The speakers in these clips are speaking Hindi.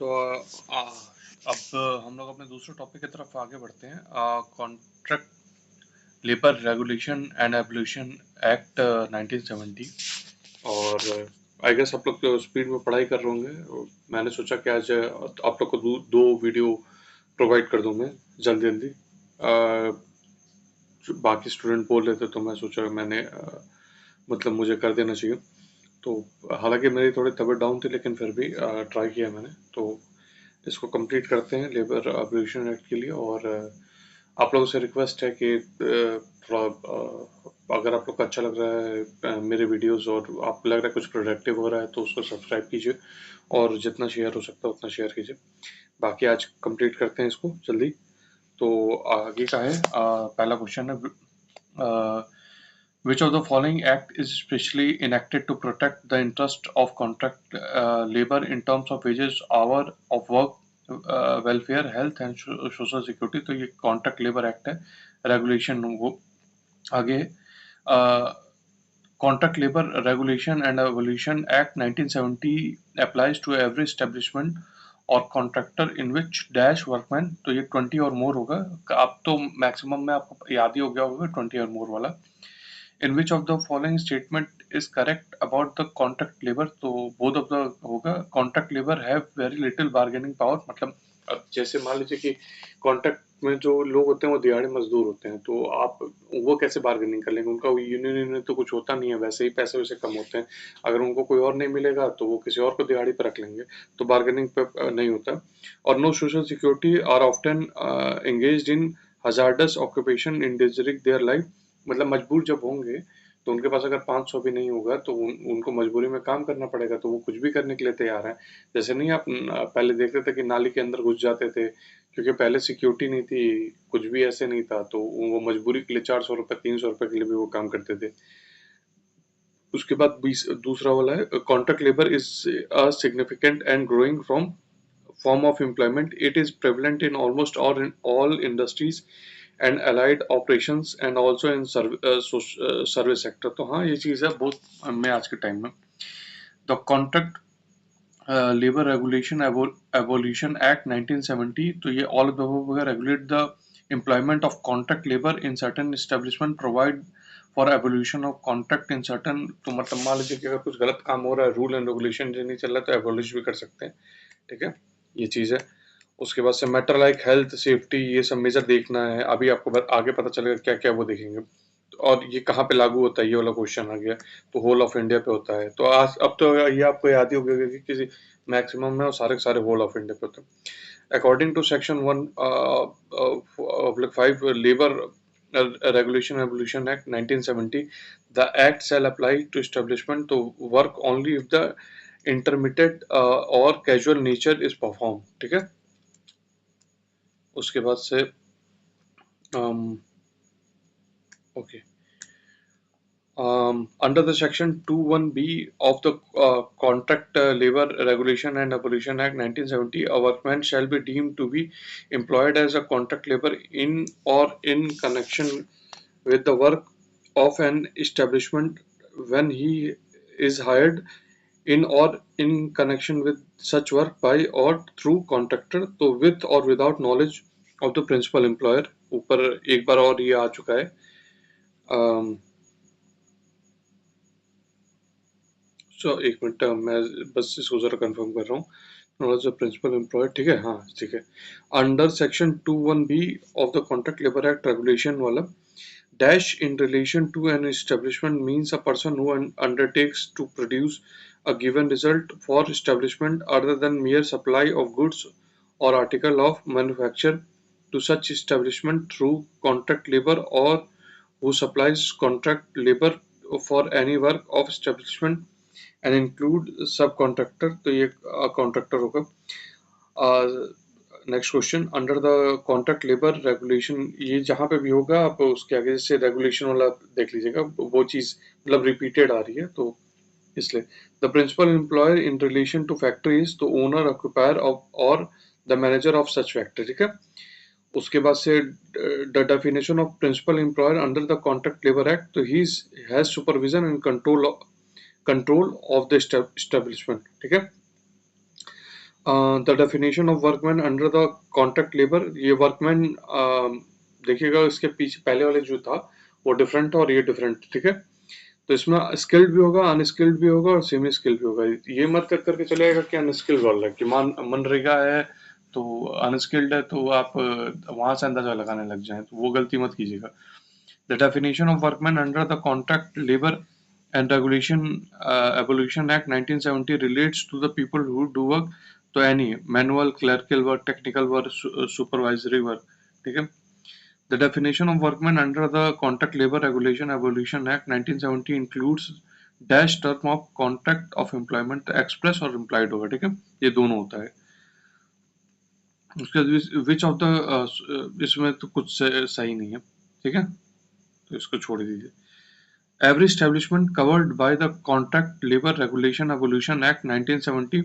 तो अब हम लोग अपने दूसरे टॉपिक की तरफ आगे बढ़ते हैं। Contract labour regulation and evolution act 1970। और आई गेस आप लोग स्पीड में पढ़ाई कर रहे होंगे। और मैंने सोचा कि आज आप लोग को दो वीडियो प्रोवाइड कर दूं मैं जल्दी जल्दी। बाकी स्टूडेंट बोल रहे थे तो मैं सोचा मतलब मुझे कर देना चाहिए। तो हालांकि मेरी थोड़ी तबीयत डाउन थी लेकिन फिर भी ट्राई किया मैंने। तो इसको कंप्लीट करते हैं लेबर एबोलिशन एक्ट के लिए। और आप लोगों से रिक्वेस्ट है कि थोड़ा अगर आप लोग को अच्छा लग रहा है मेरे वीडियोस और आपको लग रहा है कुछ प्रोडक्टिव हो रहा है तो उसको सब्सक्राइब कीजिए और जितना शेयर हो सकता है उतना शेयर कीजिए। बाकी आज कंप्लीट करते हैं इसको जल्दी। तो आगे का है पहला क्वेश्चन है, which of the following act is specially enacted to protect the interest of contract labor in terms of wages, hour of work, welfare, health and social security? तो ये कॉन्ट्रैक्ट लेबर एक्ट है। रेगुलेशन वो आगे contract labour regulation and evolution act 1970 applies to every establishment और contractor in which dash workman. तो ये 20 और मोर होगा। अब तो मैक्सिमम में आपको याद ही हो गया होगा 20 और मोर वाला। In which of the following statement is correct about the contract labor? तो both of the होगा। Contract labor have very little bargaining power। मतलब अब जैसे मान लीजिए कि कॉन्ट्रैक्ट में जो लोग होते हैं वो दिहाड़ी मजदूर होते हैं, तो आप वो कैसे बार्गेनिंग कर लेंगे? उनका यूनियन तो कुछ होता नहीं है, वैसे ही पैसे वैसे कम होते हैं। अगर उनको कोई और नहीं मिलेगा तो वो किसी और को दिहाड़ी पर रख लेंगे, तो बार्गेनिंग पे नहीं होता। और no social security are often engaged in hazardous occupation in during their life. मतलब मजबूर जब होंगे तो उनके पास अगर 500 भी नहीं होगा तो उनको मजबूरी में काम करना पड़ेगा, तो वो कुछ भी करने के लिए तैयार हैं। जैसे नहीं आप पहले देखते थे कि नाली के अंदर घुस जाते थे, क्योंकि पहले सिक्योरिटी नहीं थी, कुछ भी ऐसे नहीं था, तो वो मजबूरी के लिए 400 रुपए 300 रुपए के लिए भी वो काम करते थे। उसके बाद दूसरा वाला है contract labour is a significant and growing from form of employment. It is prevalent in almost all industries and allied operations and also in service sector। तो हाँ ये चीज़ है बहुत में आज के टाइम में। The Contract Labor Regulation Abolition Act 1970, तो ये all of the above regulate the employment of contract labor in certain establishment, provide for abolition of contract in certain। तो मतलब मान लीजिए कि अगर कुछ गलत काम हो रहा है, रूल एंड रेगुलेशन जो नहीं चल रहा, तो एबोलिश भी कर सकते हैं। ठीक है, ये चीज़ है। उसके बाद से मैटर लाइक हेल्थ सेफ्टी ये सब मेजर देखना है। अभी आपको आगे पता चलेगा क्या क्या वो देखेंगे। और ये कहाँ पे लागू होता है, ये वाला क्वेश्चन आ गया। तो होल ऑफ इंडिया पे होता है। तो आज अब तो ये आपको याद ही हो गया कि किसी मैक्सिमम में और सारे होल ऑफ इंडिया पे होते हैं। According to section 1/5 labour regulation evolution act 1970, the act shall apply to establishment to work only if the intermediate और कैजुअल नेचर इज परफॉर्म। ठीक है, उसके बाद से okay, under the section 21B of the contract labor regulation and abolition act 1970, a workman shall be deemed to be employed as a contract labor in or in connection with the work of an establishment when he is hired in or in connection with such work by or through contractor, तो with or without knowledge of the principal employer। ऊपर एक बार और ये आ चुका है। एक मिनट, मैं बस इसको जरा कंफर्म कर रहा हूँ। नॉलेज ऑफ प्रिंसिपल एम्प्लॉयर, ठीक है, हाँ ठीक है। Under section 21B of the contract labour act regulation वाला dash in relation to an establishment means a person who undertakes to produce a given result for establishment other than mere supply of goods or article of manufacture to such establishment through contract labor, or who supplies contract labor for any work of establishment and include subcontractor। तो ये कॉन्ट्रैक्टर होगा। Next question, under the contract labour regulation, ये जहाँ पे भी होगा आप उसके आगे से रेगुलेशन वाला देख लीजिएगा, वो चीज़ मतलब रिपीटेड आ रही है तो इसलिए। The principal employer in relation to factories तो ओनर ऑक्यूपायर और the manager of such factory. ठीक है, उसके बाद से the definition of principal employer under the contract labour act, तो he has supervision and control of the establishment। ठीक है, the definition of workman under the contract labour, ये वर्कमैन देखिएगा इसके पीछे पहले वाले जो था वो डिफरेंट और ये डिफरेंट, ठीक है। तो इसमें स्किल्ड भी होगा, अनस्किल्ड भी होगा और सेमी स्किल्ड भी होगा। ये मत कर करके चलेगा कि अनस्किल्ड वाला है कि मनरेगा है तो अनस्किल्ड है तो आप वहां से अंदाजा लगाने लग जाएं, तो वो गलती मत कीजिएगा। The definition of workman under the Contract Labour and Abolition Act 1970 relates to the people who do work, तो any manual, clerical work, technical work, supervisory work, ठीक है। The definition of workman under the Contract Labour Regulation Abolition Act 1970 includes dash term of contract of employment, express और implied होगा, ठीक है, ये दोनों होता है। उसके बाद विच ऑफ द, इसमें तो कुछ सही नहीं है, ठीक है, तो इसको छोड़ दीजिए। Every establishment covered by the Contract Labour Regulation Abolition Act 1970,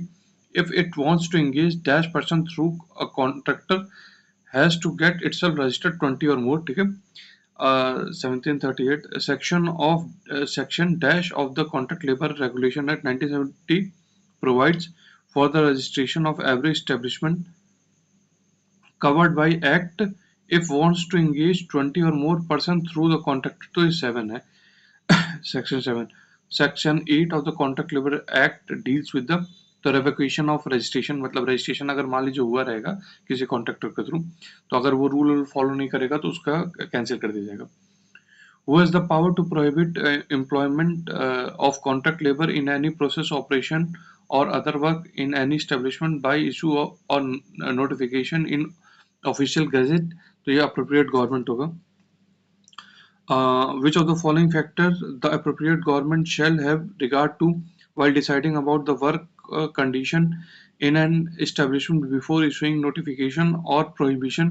if it wants to engage dash person through a contractor, has to get itself registered 20 or more, ठीक है। 1738 section dash of the Contract Labour Regulation Act 1970 provides for the registration of every establishment covered by act if wants to engage 20 or more person through the contractor, तो ये 7 है। Section 7. Section 8 of the Contract Labour Act deals with the revocation of registration, मतलब रजिस्ट्रेशन अगर मान लीजिए हुआ रहेगा किसी कॉन्ट्रैक्टर के थ्रू, तो अगर वो रूल फॉलो नहीं करेगा तो उसका कैंसिल कर दिया जाएगा। Who has the power to prohibit employment of contract labor in any process, operation or other work in any establishment by issue or notification in official gazette, तो ये appropriate government होगा। Which of the following factors the appropriate government shall have regard to while deciding about the work condition in an establishment before issuing notification or prohibition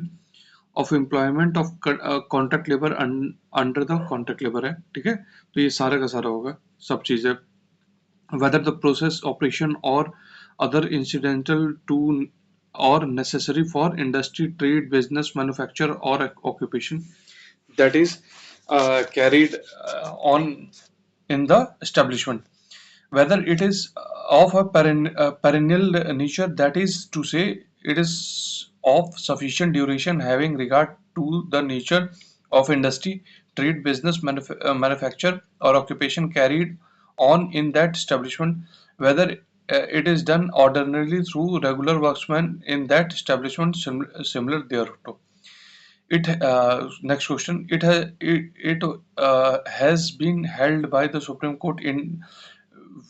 of employment of contract labor under the Contract Labor Act, ठीक है। तो ये सारा का सारा होगा, सब चीजें, whether the process, operation or other incidental to or necessary for industry, trade, business, manufacture or occupation that is carried on in the establishment, whether it is of a perennial nature, that is to say, it is of sufficient duration having regard to the nature of industry, trade, business, manufacture or occupation carried on in that establishment, whether it is done ordinarily through regular workmen in that establishment similar thereto. Next question. It has been held by the Supreme Court in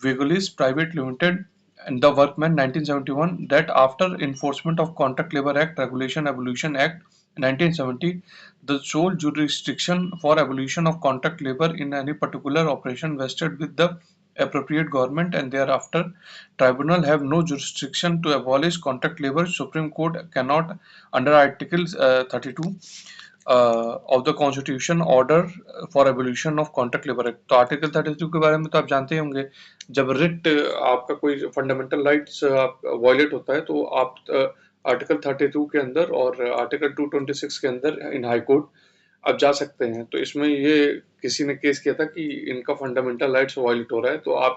Vigilis Private Limited and the Workman 1971 that after enforcement of Contract Labor Act Regulation Abolition Act 1970, the sole jurisdiction for abolition of contract labor in any particular operation vested with the appropriate government, and thereafter tribunal have no jurisdiction to abolish contract labor. Supreme Court cannot under Article 32 of the Constitution order for abolition of contract labor act। तो आर्टिकल 32 के बारे में तो आप जानते ही होंगे, जब रिट आपका कोई फंडामेंटल राइट्स वायलेट होता है तो आप आर्टिकल 32 के अंदर और आर्टिकल 226 के अंदर इन हाई कोर्ट आप जा सकते हैं। तो इसमें ये किसी ने केस किया था कि इनका फंडामेंटल राइट्स वायलेट हो रहा है, तो आप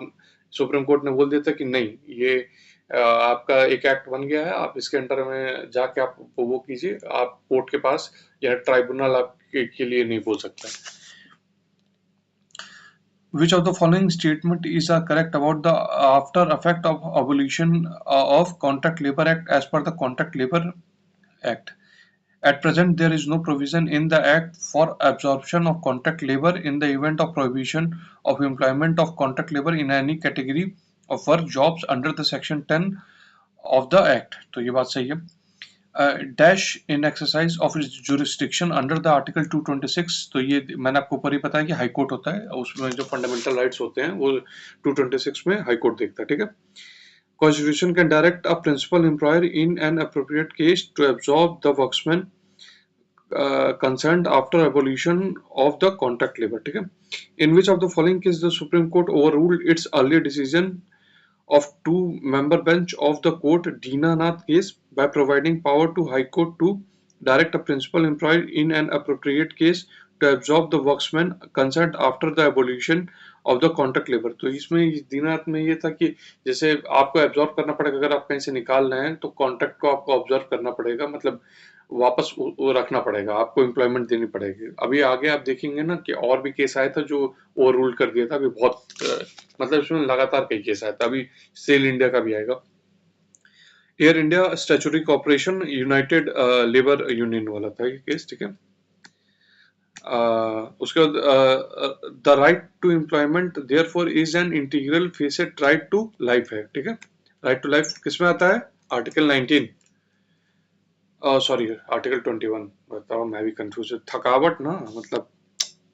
सुप्रीम कोर्ट ने बोल दिया था कि नहीं, ये आपका एक एक्ट बन गया है, आप इसके अंडर में जाके आप वो कीजिए, आप कोर्ट के पास या ट्राइब्यूनल आपके लिए नहीं बोल सकता। Which of the following statement is correct about the after effect of abolition of Contract Labor Act as per the Contract Labor Act? At present, there is no provision in the Act for absorption of contract labor in the event of prohibition of employment of contract labor in any category of work jobs under the Section 10 of the Act। तो ये बात सही है। Dash in exercise of its jurisdiction under the article 226, तो ये मैंने आपको ऊपर ही बताया कि हाई कोर्ट होता है, उसमें जो फंडामेंटल राइट्स होते हैं वो 226 में हाई कोर्ट देखता है, ठीक है। Constitution can direct a principal employer in an appropriate case to absorb the workmen concerned after abolition of the contract labor, ठीक है। In which of the following case the Supreme Court overruled its earlier decision of two-member bench of the court Dinanath case by providing power to High Court to direct a principal employer in an appropriate case to absorb the workmen concerned after the abolition of the contract labour. तो इसमें दीनानाथ में ये था कि जैसे आपको एब्जॉर्ब करना पड़ेगा, अगर आप कहीं से निकाल रहे हैं तो कॉन्ट्रैक्ट को आपको ऑब्जर्व करना पड़ेगा, मतलब वापस वो रखना पड़ेगा, आपको एम्प्लॉयमेंट देनी पड़ेगी। अभी आगे आप देखेंगे ना कि और भी केस आया था जो ओवर रूल कर दिया था। अभी बहुत मतलब इसमें लगातार कई केस आया था, अभी सेल इंडिया का भी आएगा। Air India statutory corporation united labour union वाला था ये केस, ठीक है। उसके बाद the right to employment therefore is an integral facet right to life है, ठीक है। राइट टू लाइफ किसमें आता है? Article 19, sorry article 21। बताओ, मैं भी कंफ्यूज है, थकावट ना, मतलब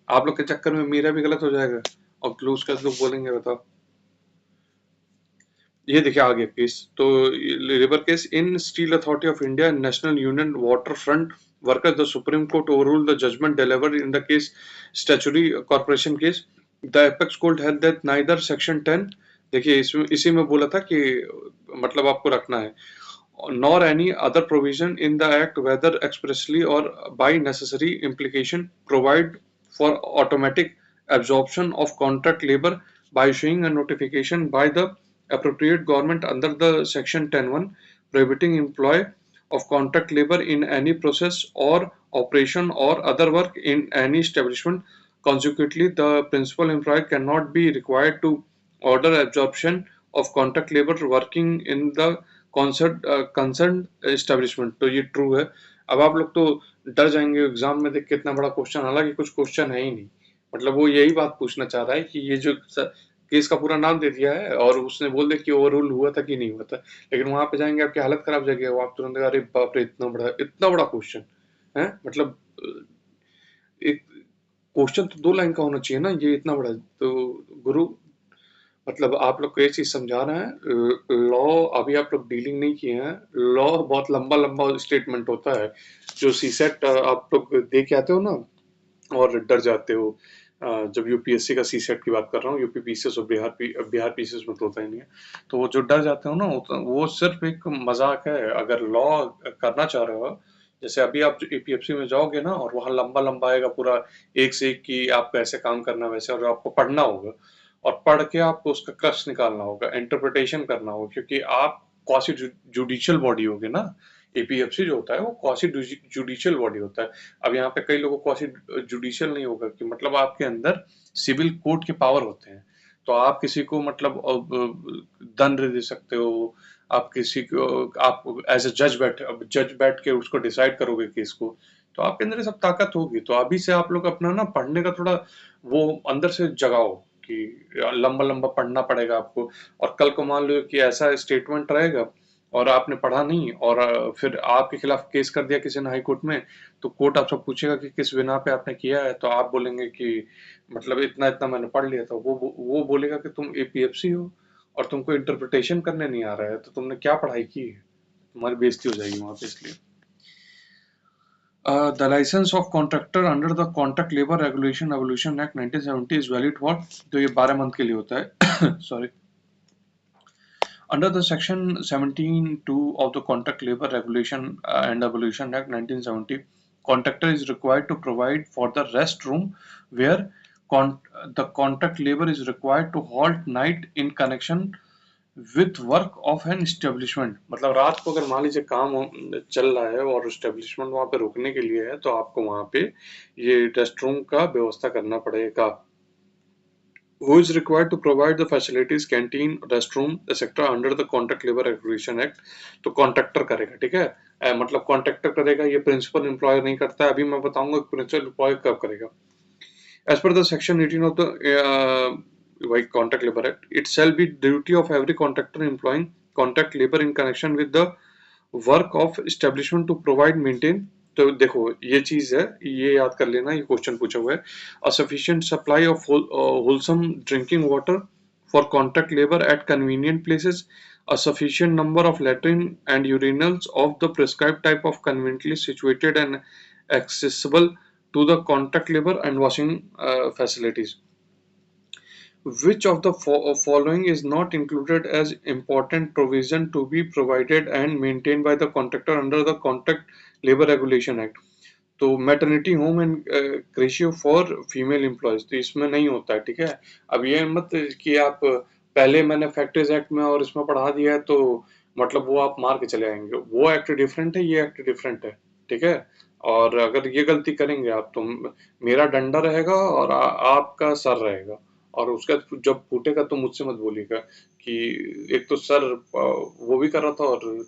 आप लोग के चक्कर में मेरा भी गलत हो जाएगा और क्लोज कर लोग बोलेंगे। बताओ, ये देखिए आगे केस तो labour case in Steel Authority of India national union water front worker the Supreme Court overrule the judgment delivered in the case statutory corporation case the apex court had that neither section 10। देखिए इसमें इसी में बोला था कि मतलब आपको रखना है nor any other provision in the act whether expressly or by necessary implication provide for automatic absorption of contract labor by issuing a notification by the appropriate government under the section 10(1) prohibiting employ of contract labor in any process or operation or other work in any establishment. Consequently, the principal employer cannot be required to order absorption of contract labor working in the concern establishment. तो ये ट्रू है। अब आप लोग तो डर जाएंगे एग्जाम में देख के इतना बड़ा क्वेश्चन, हालांकि कुछ क्वेश्चन है ही नहीं, मतलब वो यही बात पूछना चाह रहा है कि ये जो केस का पूरा नाम दे दिया है और उसने बोल दिया कि ओवररूल हुआ था कि नहीं हुआ था, लेकिन वहां पे जाएंगे आपकी हालत खराब जाएगी, आप तुरंत अरे बाप रे इतना बड़ा क्वेश्चन है, मतलब एक क्वेश्चन तो 2 लाइन का होना चाहिए ना, ये इतना बड़ा। तो गुरु मतलब आप लोग को ये चीज समझा रहे हैं, लॉ अभी आप लोग डीलिंग नहीं किए हैं, लॉ बहुत लंबा लंबा स्टेटमेंट होता है। जो सीसेट आप लोग दे के आते हो ना और डर जाते हो, जब यूपीएससी का सीसेट की बात कर रहा हूँ, यूपी पीसीएस और बिहार पीसीएस में तो होता ही नहीं है। तो वो जो डर जाते हो ना, वो सिर्फ एक मजाक है। अगर लॉ करना चाह रहे हो, जैसे अभी आप एपीएफसी में जाओगे ना और वहां लंबा लंबा आएगा पूरा एक से एक की आपको ऐसे काम करना वैसे, और आपको पढ़ना होगा और पढ़ के आपको उसका क्रक्स निकालना होगा, इंटरप्रिटेशन करना होगा, क्योंकि आप क्वासी जुडिशियल बॉडी होगे ना। एपीएफसी जो होता है वो क्वासी जुडिशियल बॉडी होता है। अब यहाँ पे कई लोगों को क्वासी जुडिशियल नहीं होगा कि मतलब आपके अंदर सिविल कोर्ट के पावर होते हैं, तो आप किसी को मतलब दंड दे सकते हो, आप किसी को आप एज ए जज बैठ के उसको डिसाइड करोगे केस को, तो आपके अंदर ये सब ताकत होगी। तो अभी से आप लोग अपना ना पढ़ने का थोड़ा वो अंदर से जगाओ कि लंबा लंबा पढ़ना पड़ेगा आपको, और कल को मान लो कि ऐसा स्टेटमेंट रहेगा और आपने पढ़ा नहीं और फिर आपके खिलाफ केस कर दिया किसी ने हाई कोर्ट में, तो कोर्ट आपसे पूछेगा कि किस बिना पे आपने किया है, तो आप बोलेंगे कि मतलब इतना इतना मैंने पढ़ लिया था। वो बोलेगा कि तुम एपीएफसी हो और तुमको इंटरप्रिटेशन करने नहीं आ रहा है, तो तुमने क्या पढ़ाई की है, तुम्हारी बेइज्जती हो जाएगी वहां पे। इसलिए the license of contractor under the Contract Labor Regulation Evolution Act 1970 is valid for, तो ये 12 मंथ के लिए होता है sorry। Under the section 17(2) of the Contract Labor Regulation and Evolution Act 1970, contractor is required to provide for the rest room where the contract labor is required to halt night in connection with work of an establishment. मतलब रात को अगर मान लीजिए काम चल रहा है और एस्टेब्लिशमेंट वहां पे रुकने के लिए है, तो आपको वहां पे ये रेस्ट रूम का व्यवस्था करना पड़ेगा। Who is required to provide the facilities, canteen, restroom, etc. under the Contract Labor Regulation Act? तो कॉन्ट्रैक्टर करेगा, ठीक है। मतलब कॉन्ट्रैक्टर करेगा, ये प्रिंसिपल एम्प्लॉयर नहीं करता है। अभी मैं बताऊंगा प्रिंसिपल एम्प्लॉयर कब करेगा। As per the section 18 of the Contract Labor Act, it shall be duty of every contractor employing contract labor in connection with the work of establishment to provide maintain। तो देखो ये चीज है, ये याद कर लेना, ये क्वेश्चन पूछा हुआ है। A sufficient supply of wholesome drinking water for contract labor at convenient places, a sufficient number of latrine and urinals of the prescribed type of conveniently situated and accessible to the contract labor and washing facilities। Which of the following is not included as important provision to be provided and maintained by the contractor under the Contract Labor Regulation Act? तो maternity home and ratio for female employees, तो इसमें नहीं होता है, ठीक है। अब ये मत कि आप पहले मैंने फैक्टर्स एक्ट में और इसमें पढ़ा दिया है तो मतलब वो आप मार के चले आएंगे, वो एक्ट डिफरेंट है, ये एक्ट डिफरेंट है, ठीक है। और अगर ये गलती करेंगे आप तो मेरा डंडा रहेगा और आपका सर रहेगा, और उसका जब फूटेगा तो मुझसे मत बोलिएगा कि एक तो सर वो भी कर रहा था और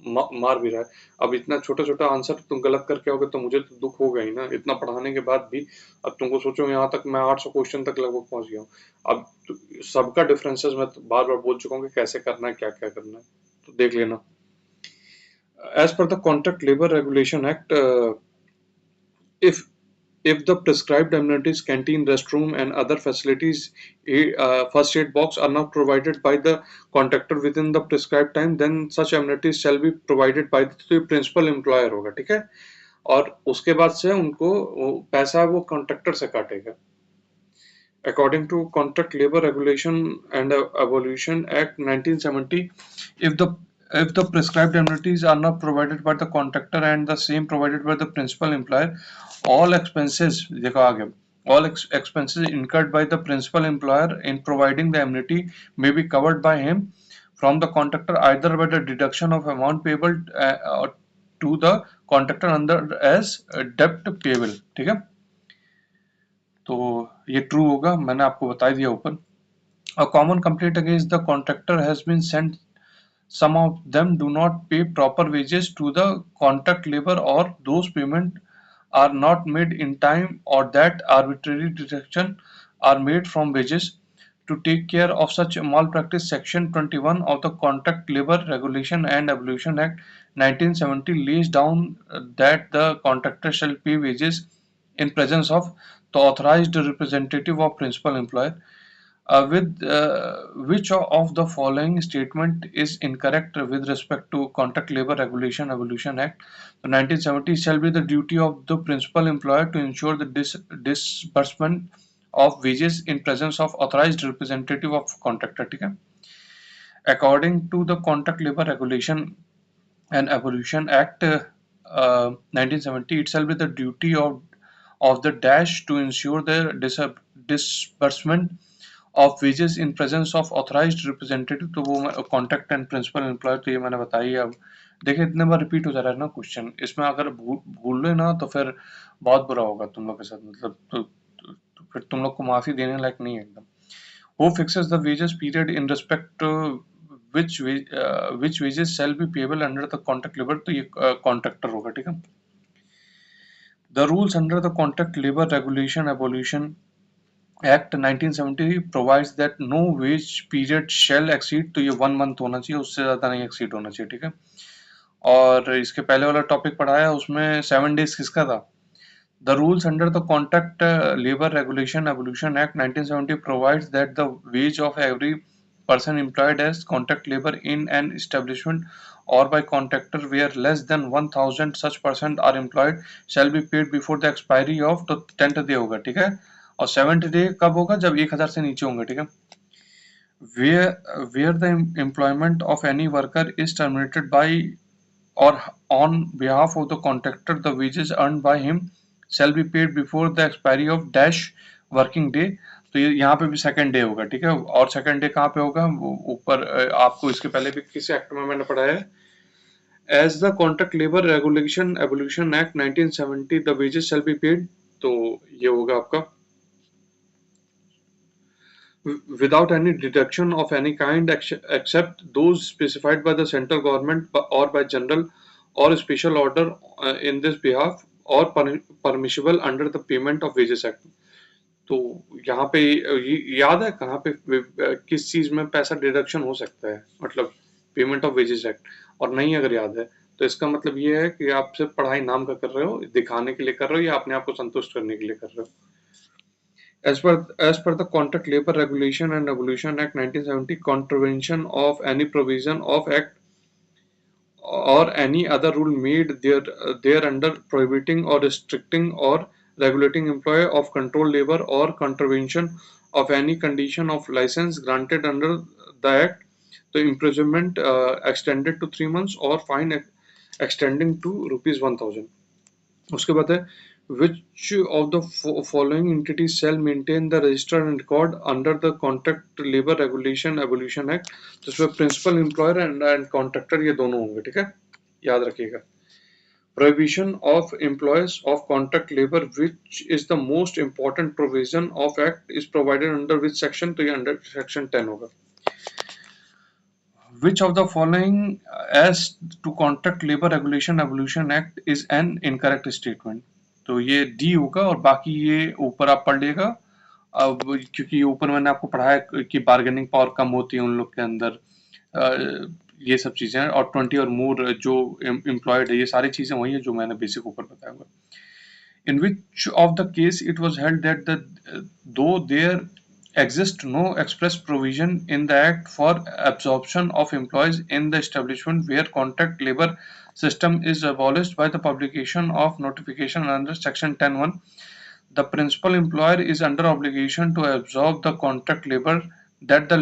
मार भी रहा है। अब इतना छोटा छोटा आंसर तुम गलत करके आओगे तो मुझे तो दुख होगा ही ना, इतना पढ़ाने के बाद भी। अब तुमको सोचो यहाँ तक मैं 800 क्वेश्चन तक लगभग पहुंच गया हूँ। अब सबका डिफरेंसेस मैं तो बार बार बोल चुका हूँ कि कैसे करना है, क्या क्या करना है, तो देख लेना। As per the contract labour regulation act, if if the prescribed amenities, canteen, restroom, and other facilities, first aid box are not provided by the contractor within the prescribed time, then such amenities shall be provided by the principal employer होगा, ठीक है। और उसके बाद से उनको पैसा वो कॉन्ट्रैक्टर से काटेगा। According to Contract Labor Regulation and Abolition Act 1970, if the prescribed amenities are not provided by the contractor and the same provided by the principal employer, all expenses देखो आगे all expenses incurred by the principal employer in providing the amenity may be covered by him from the contractor either by the deduction of amount payable to the contractor under as debt payable, ठीक है। तो ये ट्रू होगा, मैंने आपको बता दिया ऊपर। A common complaint against the contractor has been sent. Some of them do not pay proper wages to the contract labor, or those payments are not made in time, or that arbitrary deduction are made from wages. To take care of such malpractice, Section 21 of the Contract Labor Regulation and Abolition Act 1970 lays down that the contractor shall pay wages in presence of the authorized representative of principal employer. With which of the following statement is incorrect with respect to Contract Labor Regulation Evolution Act? The 1970 shall be the duty of the principal employer to ensure the disbursement of wages in presence of authorized representative of contractor, ठीक है। According to the Contract Labor Regulation and Evolution Act 1970, it shall be the duty of the dash to ensure the disbursement of wages in presence of authorized representative, तो वो कॉन्ट्रैक्ट एंड प्रिंसिपल एम्प्लॉयर, तो ये मैंने बताई। अब देखिए इतने बार रिपीट हो जा रहा है ना क्वेश्चन, इसमें अगर भूल लो ना तो फिर बहुत बुरा होगा तुम लोग के साथ, मतलब तो फिर तुम लोग को माफी देने लायक नहीं है एकदम। Who fixes the wages period in respect to which wages shall be payable under the contract labor, तो ये कॉन्ट्रैक्टर होगा, ठीक है। The rules under the Contract Labor Regulation Abolition Act 1970 provides that no wage period shall exceed, तो ये 1 month होना चाहिए, उससे ज्यादा नहीं एक्सीड होना चाहिए, ठीक है। और इसके पहले वाला टॉपिक पढ़ाया उसमें 7 days किसका था। The rules under the Contract Labor Regulation Evolution Act 1970 provides that the wage of every person employed as contract labor in an establishment or by contractor where less than 1000 such persons are employed shall be paid before the expiry of, तो 10th day होगा, ठीक है। और 7th day कब होगा, जब 1000 से नीचे होंगे, ठीक है। where the employment of any worker is terminated by or on behalf of the contractor, the wages earned by him shall be paid before the expiry of dash working day, तो ये यहाँ पे भी सेकंड डे होगा, ठीक है। और सेकंड डे कहाँ पे होगा, ऊपर आपको इसके पहले भी किस एक्ट में मैंने पढ़ा है, as the contract labour regulation evolution act 1970 the wages shall be paid, तो ये होगा आपका without any deduction of any kind except those specified by the central government or by general or special order in this behalf or permissible under the payment of wages act। तो यहाँ पे याद है कहाँ पे किस चीज में पैसा डिडक्शन हो सकता है, मतलब पेमेंट ऑफ वेजेस एक्ट, और नहीं अगर याद है तो इसका मतलब ये है कि आप सिर्फ पढ़ाई नाम का कर रहे हो, दिखाने के लिए कर रहे हो, या अपने आप को संतुष्ट करने के लिए कर रहे हो। As per the Contract Labor Regulation and Evolution Act 1970, contravention of any provision of Act or any other rule made thereunder prohibiting or restricting or regulating employ of control labor, or contravention of any condition of license granted under the Act, the imprisonment extended to 3 months or fine extending to rupees 1000। उसके बाद है which of the following entities shall maintain the register and record under the Contract Labor Regulation Evolution Act। तो इसमें प्रिंसिपल एम्प्लॉयर एंड कॉन्ट्रैक्टर ये दोनों होंगे, ठीक है, याद रखिएगा। Prohibition of employees of contract labor, which is the most important provision of act, is provided under which section? तो ये under section 10 होगा। Which of the following as to Contract Labor Regulation Evolution Act is an incorrect statement? तो ये डी होगा और बाकी ये ऊपर आप पढ़ लेगा। अब क्योंकि ऊपर मैंने आपको पढ़ाया कि बार्गेनिंग पावर कम होती है उन लोग के अंदर, ये सब चीजें, और 20 और मोर जो एम्प्लॉयड है, ये सारी चीजें वही है जो मैंने बेसिक ऊपर बताया हुआ। In which of the case it was held that though there exists no express provision in the act for absorption of employees in the establishment where contract labor system is abolished by the publication of notification under section 10(1), the principal employer is under obligation to absorb the contract labor, that the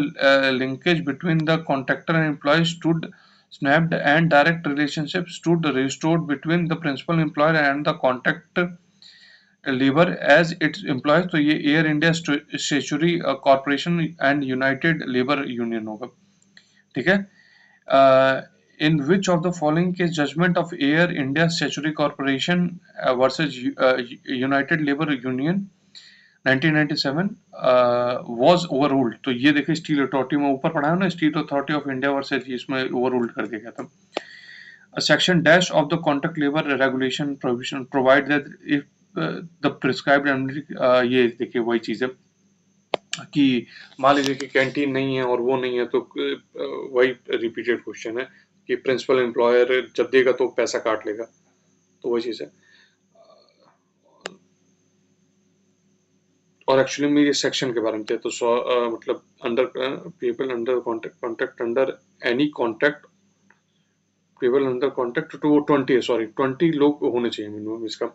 linkage between the contractor and employee stood snapped and direct relationship stood restored between the principal employer and the contract labour as its employees. तो ये Air India statutory corporation and united labour union होगा, ठीक है। In which of the following के judgment of Air India statutory corporation versus united labour union 1997 was overruled? तो ये देखिए स्टील अथॉरिटी में ऊपर पढ़ा है ना, steel Authority of India versus, इसमें ओवररूल्ड कर दिया गया था। A section dash of the contract labor regulation provision provide that if the prescribed ये देखिए वही चीज है कि मान लीजिए कि कैंटीन नहीं है और वो नहीं है, तो वही रिपीटेड क्वेश्चन है कि प्रिंसिपल एम्प्लॉयर जब देगा तो पैसा काट लेगा, तो वही चीज है। और एक्चुअली में ये सेक्शन के बारे में थे, तो मतलब under people under contract under any contract people under contract to 20 है, सॉरी 20 लोग होने चाहिए मिनिमम इसका।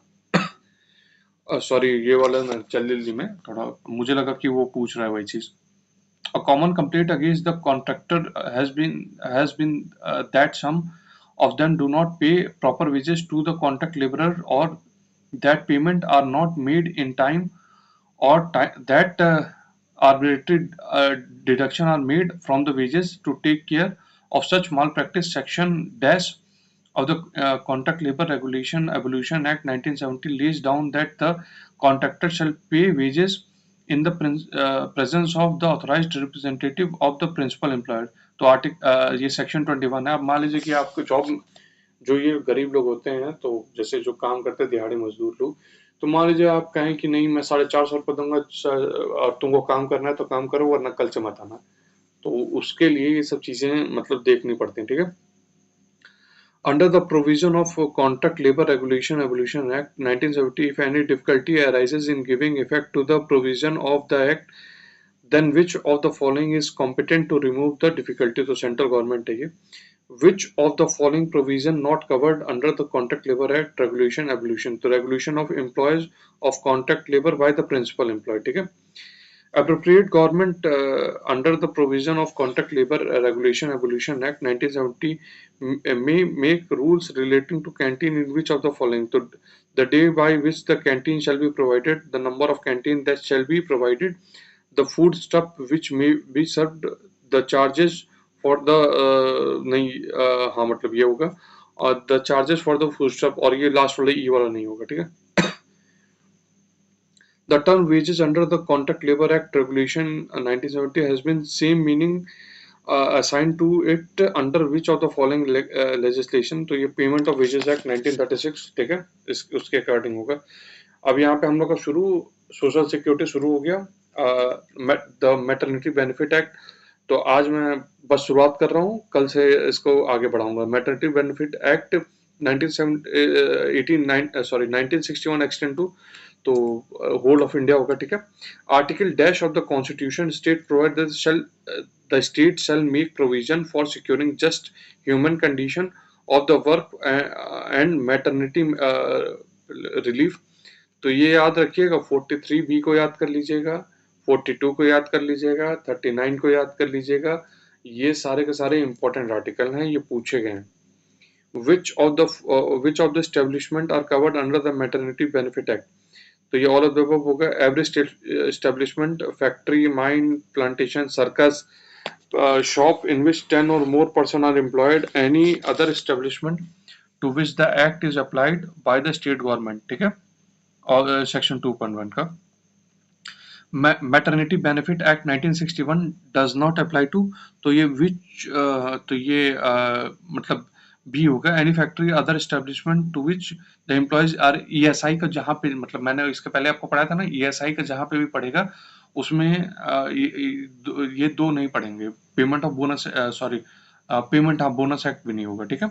सॉरी ये वाला ना जल्दी में थोड़ा मुझे लगा कि वो पूछ रहा है वही चीज। A common complaint against the contractor has been that some of them do not pay proper wages to the contract laborer, or that payment are not made in time, or that arbitrary deduction are made from the wages to take care of such malpractice. Section dash of the Contract Labor Regulation Evolution Act 1970 lays down that the contractor shall pay wages in the presence of the authorized representative of the principal employer। तो ये सेक्शन 21 है। अब मान लीजिए कि आपको जॉब, जो ये गरीब लोग होते हैं, तो जैसे जो काम करते हैं दिहाड़ी मजदूर लोग, तो मान लीजिए आप कहें कि नहीं मैं 450 रुपये दूंगा और तुमको काम करना है तो काम करो वरना कल से मत आना, तो उसके लिए ये सब चीजें मतलब देखनी पड़ती हैं, ठीक है। Under the provision of Contract Labor Regulation Evolution Act 1970, if any difficulty arises in giving effect to the provision of the Act, then which of the following is competent to remove the difficulty? तो central government है ये। Which of the following provision not covered under the Contract Labor Act Regulation Evolution? तो regulation of employees of contract labor by the principal employee, ठीक है। Appropriate government under the provision of Contract Labor Regulation Evolution Act 1970 may make rules relating to canteen in which of the following? So, the day by which the canteen shall be provided, the number of canteen that shall be provided, the food stuff which may be served, the charges for the नहीं हाँ मतलब ये होगा, और the charges for the food stuff, और ये लास्ट वाला ई वाला नहीं होगा, ठीक है। The term wages under the Contract Labor Act Regulation 1970 has been same meaning assigned to it under which of the following legislation? तो ये Payment of Wages Act 1936, ठीक है, उसके अकॉर्डिंग होगा। अब यहाँ पे हम लोग का शुरू सोशल सिक्योरिटी शुरू हो गया, द मैटरनिटी बेनिफिट एक्ट। तो आज मैं बस शुरुआत कर रहा हूँ, कल से इसको आगे बढ़ाऊंगा। Maternity benefit act 1961 extend to, तो होल ऑफ इंडिया होगा, ठीक है। Article dash of the constitution state provide the state shall make provision for securing just human condition of the work and maternity relief. तो ये याद रखिएगा, 43B को याद कर लीजिएगा, 42 को याद कर लीजिएगा, 39 को याद कर लीजिएगा। ये सारे के सारे इंपॉर्टेंट आर्टिकल हैं, ये पूछे गए हैं। which of the establishment are covered under the maternity benefit act. तो ये ऑल ऑफ द अबव होगा. Every establishment, factory, mine, plantation, circus, shop in which 10 or more person are employed, any other establishment to which the act is applied by the state government. ठीक है. और सेक्शन 2.1 का maternity benefit act 1961 does not apply to. तो ये तो ये मतलब बी होगा. Any factory other establishment to which the employees are ESI का, जहाँ पे मतलब मैंने इसके पहले आपको पढ़ाया था ना, ईएसआई का जहाँ पे भी पढ़ेगा उसमें ये दो नहीं पढ़ेंगे. Payment of bonus, sorry, payment of bonus act भी नहीं होगा. ठीक है.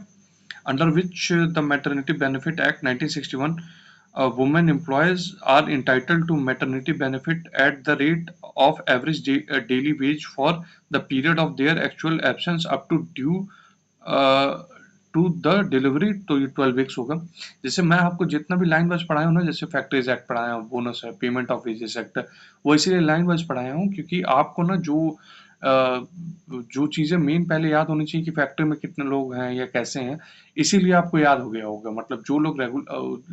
Under which the maternity benefit act 1961 women employees are entitled to maternity benefit at the rate of average daily wage for the period of their actual absence up to due to the delivery. तो ये 12 वीक्स होगा. जैसे मैं आपको जितना भी लाइन वाइज पढ़ाया हूँ ना, जैसे फैक्ट्रीज एक्ट पढ़ाया हूँ, बोनस है, पेमेंट ऑफ वेजेस एक्ट है, वो इसीलिए लाइन वाइज पढ़ाया हूँ क्योंकि आपको ना जो चीजें मेन पहले याद होनी चाहिए कि फैक्ट्री में कितने लोग हैं या कैसे हैं, इसीलिए आपको याद हो गया होगा. मतलब जो लोग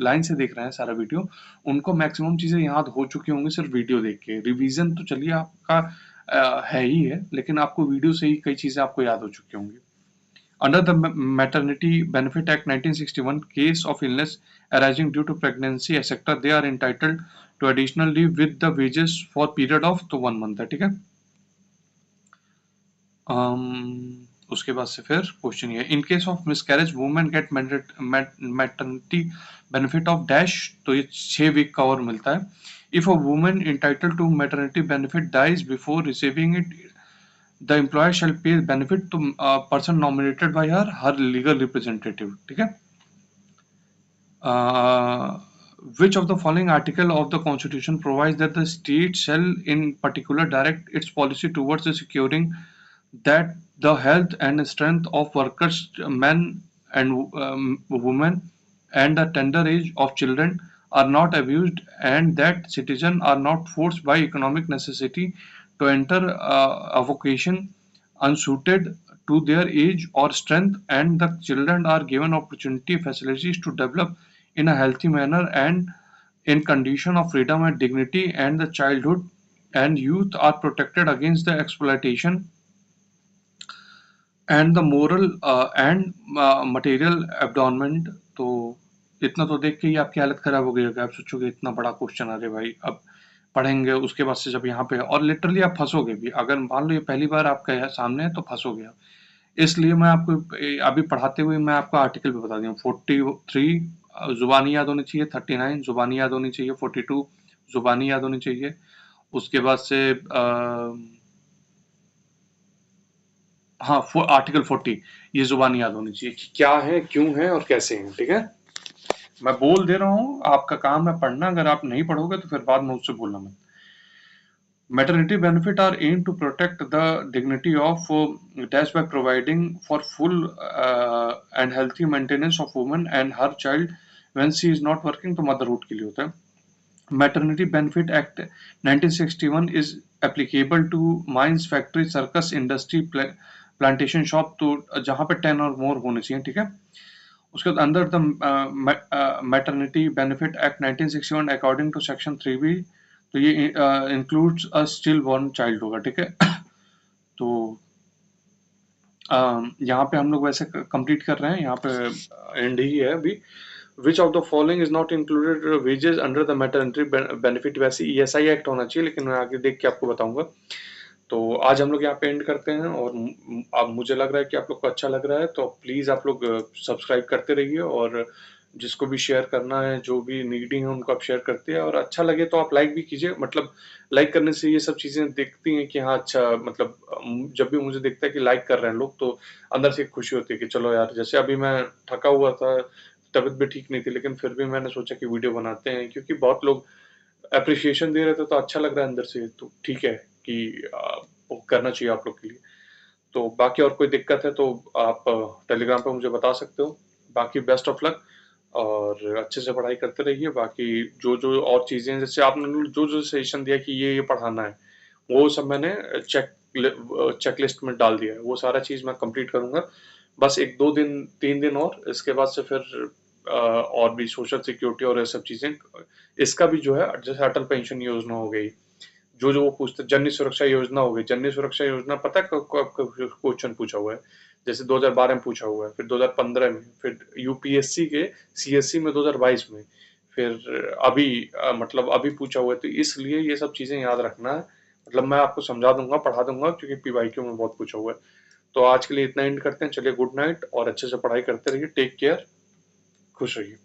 लाइन से देख रहे हैं सारा वीडियो, उनको मैक्सिमम चीजें याद हो चुकी होंगी सिर्फ वीडियो देख के. रिवीजन तो चलिए आपका है ही है, लेकिन आपको वीडियो से ही कई चीजें आपको याद हो चुकी होंगी. Under the Maternity Benefit Act 1961, case of illness arising due to pregnancy etc., they are entitled to additional leave with the wages for period of तो 1 month है. ठीक है. उसके बाद से फिर क्वेश्चन ये, in case of miscarriage women get maternity benefit of dash. तो ये 6 वीक का और मिलता है. If a women entitled to maternity benefit dies before receiving it, the employer shall pay benefit to person nominated by her legal representative. ठीक है. Which of the following article of the Constitution provides that the state shall in particular direct its policy towards the securing that the health and strength of workers, men and women, and the tender age of children are not abused, and that citizens are not forced by economic necessity to enter a vocation unsuited to their age or strength, and the children are given opportunity facilities to develop in a healthy manner and in condition of freedom and dignity, and the childhood and youth are protected against the exploitation and the moral and material abandonment. तो इतना तो देख के ही आपकी हालत खराब हो गई होगी. आप सोचोगे इतना बड़ा क्वेश्चन, अरे भाई अब पढ़ेंगे उसके बाद से जब यहाँ पे, और लिटरली आप फंसोगे भी. अगर मान लो ये पहली बार आपका सामने है तो फंसोगे आप. इसलिए मैं आपको अभी पढ़ाते हुए मैं आपको आर्टिकल भी बता दूँ. 43 जुबानी याद होनी चाहिए, 39 जुबानी याद होनी चाहिए, 42 जुबानी याद होनी चाहिए. उसके बाद से हाँ, आर्टिकल 40 ये जुबान याद होनी चाहिए कि क्या है, क्यों है और कैसे है. ठीक है. मैं बोल दे रहा हूँ, आपका काम है पढ़ना. अगर आप नहीं पढ़ोगे तो फिर बाद में मुझसे बोलना मत. Maternity benefit are aimed to protect the dignity of dash by providing for full and healthy maintenance of woman and her child when she is not working. तो motherhood के लिए होता है. Maternity Benefit Act 1961 is applicable to mines, factory, circus, industry, plantation shop. तो जहां पे 10 और मोर होने चाहिए. ठीक है. उसके बाद under the maternity benefit act 1961 according to section 3B, तो ये includes a stillborn child होगा. ठीक है. तो यहाँ पे हम लोग वैसे कंप्लीट कर रहे हैं, यहाँ पे एंड ही है अभी. Which of the following is not included wages under the maternity benefit. वैसे ESI एक्ट होना चाहिए, लेकिन मैं आगे देख के आपको बताऊंगा. तो आज हम लोग यहाँ पे एंड करते हैं. और अब मुझे लग रहा है कि आप लोग को अच्छा लग रहा है, तो प्लीज आप लोग सब्सक्राइब करते रहिए, और जिसको भी शेयर करना है, जो भी नीडी है उनको आप शेयर करते हैं. और अच्छा लगे तो आप लाइक भी कीजिए. मतलब लाइक करने से ये सब चीजें दिखती हैं कि हाँ अच्छा, मतलब जब भी मुझे दिखता है कि लाइक कर रहे हैं लोग, तो अंदर से खुशी होती है कि चलो यार. जैसे अभी मैं थका हुआ था, तबीयत भी ठीक नहीं थी, लेकिन फिर भी मैंने सोचा कि वीडियो बनाते हैं, क्योंकि बहुत लोग अप्रिशिएशन दे रहे थे, तो अच्छा लग रहा है अंदर से. तो ठीक है कि करना चाहिए आप लोग के लिए. तो बाकी और कोई दिक्कत है तो आप टेलीग्राम पे मुझे बता सकते हो. बाकी बेस्ट ऑफ लक, और अच्छे से पढ़ाई करते रहिए. बाकी जो जो और चीजें, जैसे आपने जो जो सजेशन दिया कि ये पढ़ाना है, वो सब मैंने चेकलिस्ट में डाल दिया है. वो सारा चीज मैं कंप्लीट करूंगा. बस 1-2 दिन 3 दिन और इसके बाद से फिर और भी सोशल सिक्योरिटी और ये सब चीजें। इसका भी जो है जैसे अटल पेंशन योजना हो गई, जो जो वो पूछते, जननी सुरक्षा योजना हो गई। जननी सुरक्षा योजना पता है कब क्वेश्चन पूछा हुआ है? जैसे 2012 में पूछा हुआ है, फिर 2015 में, फिर यूपीएससी के सीएससी में 2022 में, फिर अभी मतलब अभी पूछा हुआ है। तो इसलिए ये सब चीजें याद रखना है। मतलब मैं आपको समझा दूंगा, पढ़ा दूंगा, क्योंकि पीवाईक्यू में बहुत पूछा हुआ है। तो आज के लिए इतना एंड करते हैं। चलिए, गुड नाइट और अच्छे से पढ़ाई करते रहिए। टेक केयर, खुश रहिए।